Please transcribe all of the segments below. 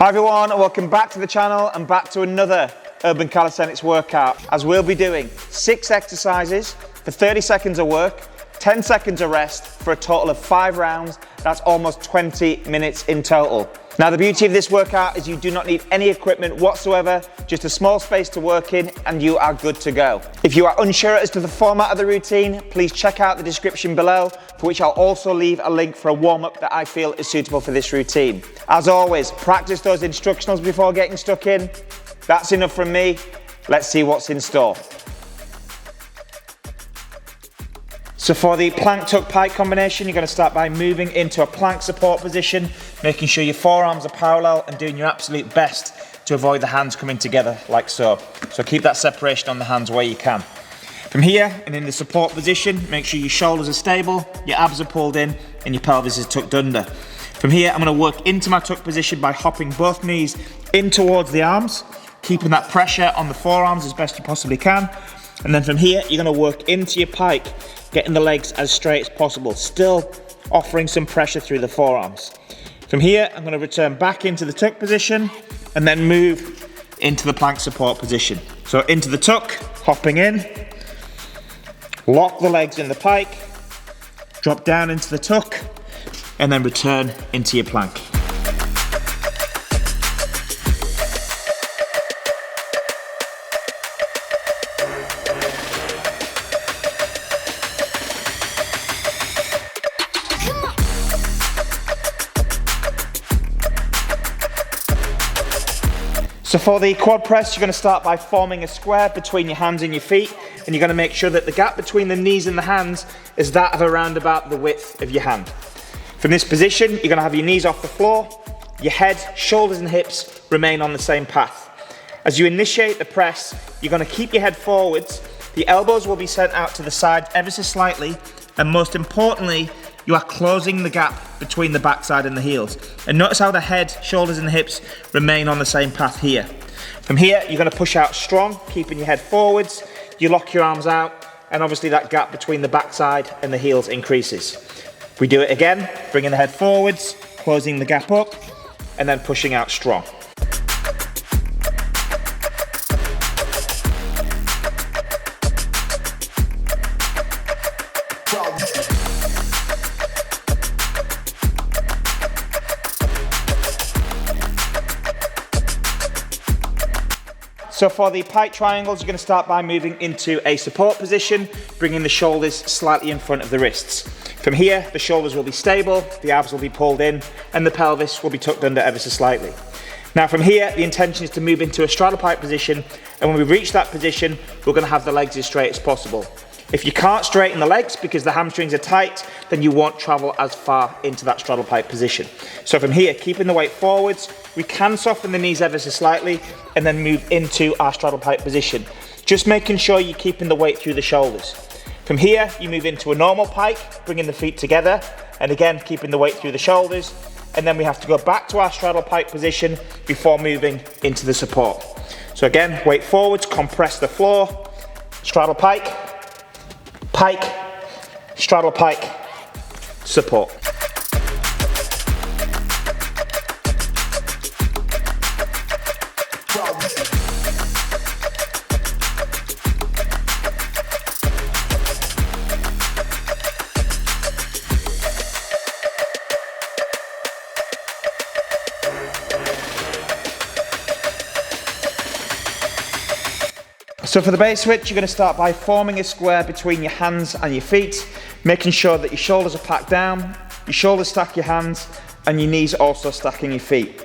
Hi everyone, and welcome back to the channel and back to another urban calisthenics workout, as we'll be doing 6 exercises for 30 seconds of work, 10 seconds of rest for a total of 5 rounds. That's almost 20 minutes in total. Now the beauty of this workout is you do not need any equipment whatsoever, just a small space to work in and you are good to go. If you are unsure as to the format of the routine, please check out the description below, for which I'll also leave a link for a warm-up that I feel is suitable for this routine. As always, practice those instructionals before getting stuck in. That's enough from me. Let's see what's in store. So for the plank tuck pike combination, you're going to start by moving into a plank support position, making sure your forearms are parallel and doing your absolute best to avoid the hands coming together like so. So keep that separation on the hands where you can. From here and in the support position, make sure your shoulders are stable, your abs are pulled in and your pelvis is tucked under. From here, I'm going to work into my tuck position by hopping both knees in towards the arms, keeping that pressure on the forearms as best you possibly can. And then from here, you're going to work into your pike, getting the legs as straight as possible, still offering some pressure through the forearms. From here, I'm going to return back into the tuck position and then move into the plank support position. So into the tuck, hopping in, lock the legs in the pike, drop down into the tuck, and then return into your plank. So for the quad press, you're going to start by forming a square between your hands and your feet, and you're going to make sure that the gap between the knees and the hands is that of around about the width of your hand. From this position, you're going to have your knees off the floor, your head, shoulders and hips remain on the same path. As you initiate the press, you're going to keep your head forwards, the elbows will be sent out to the side ever so slightly, and most importantly, you are closing the gap between the backside and the heels. And notice how the head, shoulders and the hips remain on the same path here. From here, you're going to push out strong, keeping your head forwards, you lock your arms out, and obviously that gap between the backside and the heels increases. We do it again, bringing the head forwards, closing the gap up, and then pushing out strong. So for the pike triangles, you're going to start by moving into a support position, bringing the shoulders slightly in front of the wrists. From here, the shoulders will be stable, the abs will be pulled in, and the pelvis will be tucked under ever so slightly. Now from here, the intention is to move into a straddle pike position, and when we reach that position, we're going to have the legs as straight as possible. If you can't straighten the legs because the hamstrings are tight, then you won't travel as far into that straddle pike position. So from here, keeping the weight forwards, we can soften the knees ever so slightly and then move into our straddle pike position. Just making sure you're keeping the weight through the shoulders. From here, you move into a normal pike, bringing the feet together, and again, keeping the weight through the shoulders. And then we have to go back to our straddle pike position before moving into the support. So again, weight forwards, compress the floor, straddle pike, pike, straddle pike, support. So for the base switch, you're going to start by forming a square between your hands and your feet, making sure that your shoulders are packed down, your shoulders stack your hands, and your knees also stacking your feet.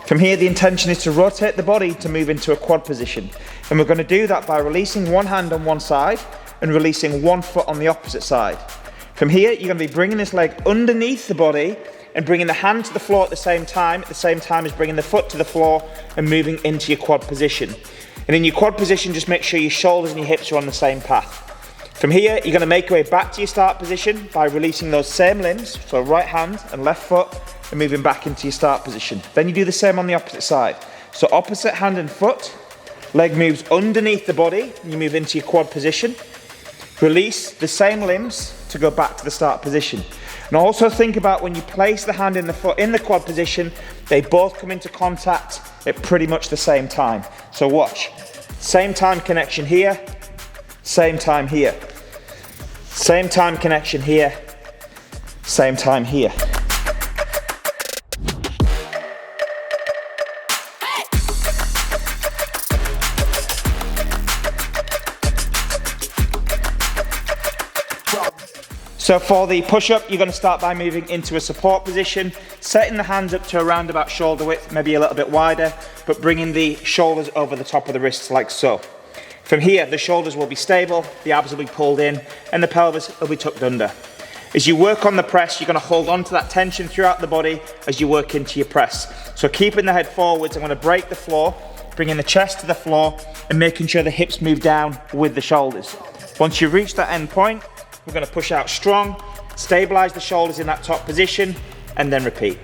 From here, the intention is to rotate the body to move into a quad position. And we're going to do that by releasing one hand on one side and releasing one foot on the opposite side. From here, you're going to be bringing this leg underneath the body and bringing the hand to the floor at the same time as bringing the foot to the floor and moving into your quad position. And in your quad position, just make sure your shoulders and your hips are on the same path. From here, you're going to make your way back to your start position by releasing those same limbs, so right hand and left foot, and moving back into your start position. Then you do the same on the opposite side. So opposite hand and foot, leg moves underneath the body, and you move into your quad position. Release the same limbs to go back to the start position. And also think about when you place the hand in the foot in the quad position, they both come into contact at pretty much the same time. So watch, same time connection here, same time here, same time connection here, same time here. So for the push-up, you're going to start by moving into a support position, setting the hands up to around about shoulder width, maybe a little bit wider, but bringing the shoulders over the top of the wrists like so. From here, the shoulders will be stable, the abs will be pulled in, and the pelvis will be tucked under. As you work on the press, you're going to hold on to that tension throughout the body as you work into your press. So keeping the head forwards, I'm going to break the floor, bringing the chest to the floor, and making sure the hips move down with the shoulders. Once you reach that end point, we're going to push out strong, stabilize the shoulders in that top position, and then repeat.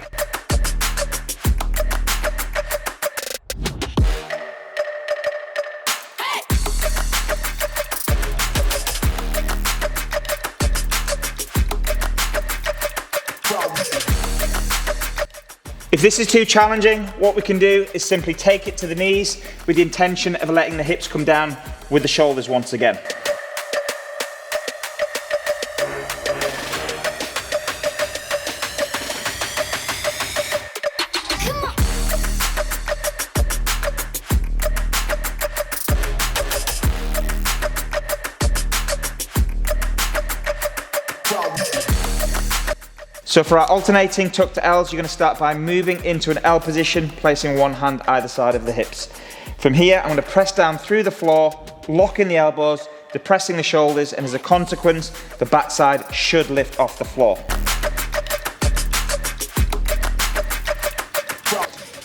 If this is too challenging, what we can do is simply take it to the knees with the intention of letting the hips come down with the shoulders once again. So for our alternating tuck to L's, you're going to start by moving into an L position, placing one hand either side of the hips. From here, I'm going to press down through the floor, locking the elbows, depressing the shoulders, and as a consequence, the backside should lift off the floor.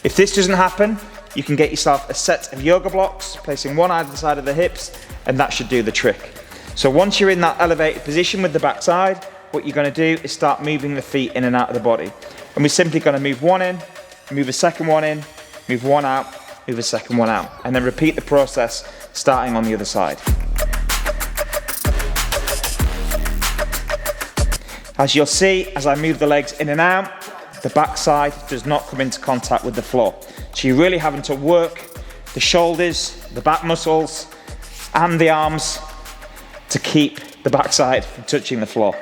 If this doesn't happen, you can get yourself a set of yoga blocks, placing one either side of the hips, and that should do the trick. So once you're in that elevated position with the backside, what you're going to do is start moving the feet in and out of the body. And we're simply going to move one in, move a second one in, move one out, move a second one out. And then repeat the process starting on the other side. As you'll see, as I move the legs in and out, the backside does not come into contact with the floor. So you're really having to work the shoulders, the back muscles, and the arms to keep the backside from touching the floor.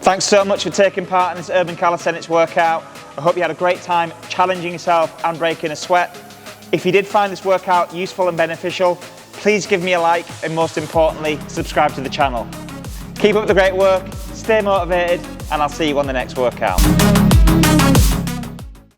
Thanks so much for taking part in this urban calisthenics workout. I hope you had a great time challenging yourself and breaking a sweat. If you did find this workout useful and beneficial, please give me a like and most importantly, subscribe to the channel. Keep up the great work, stay motivated, and I'll see you on the next workout.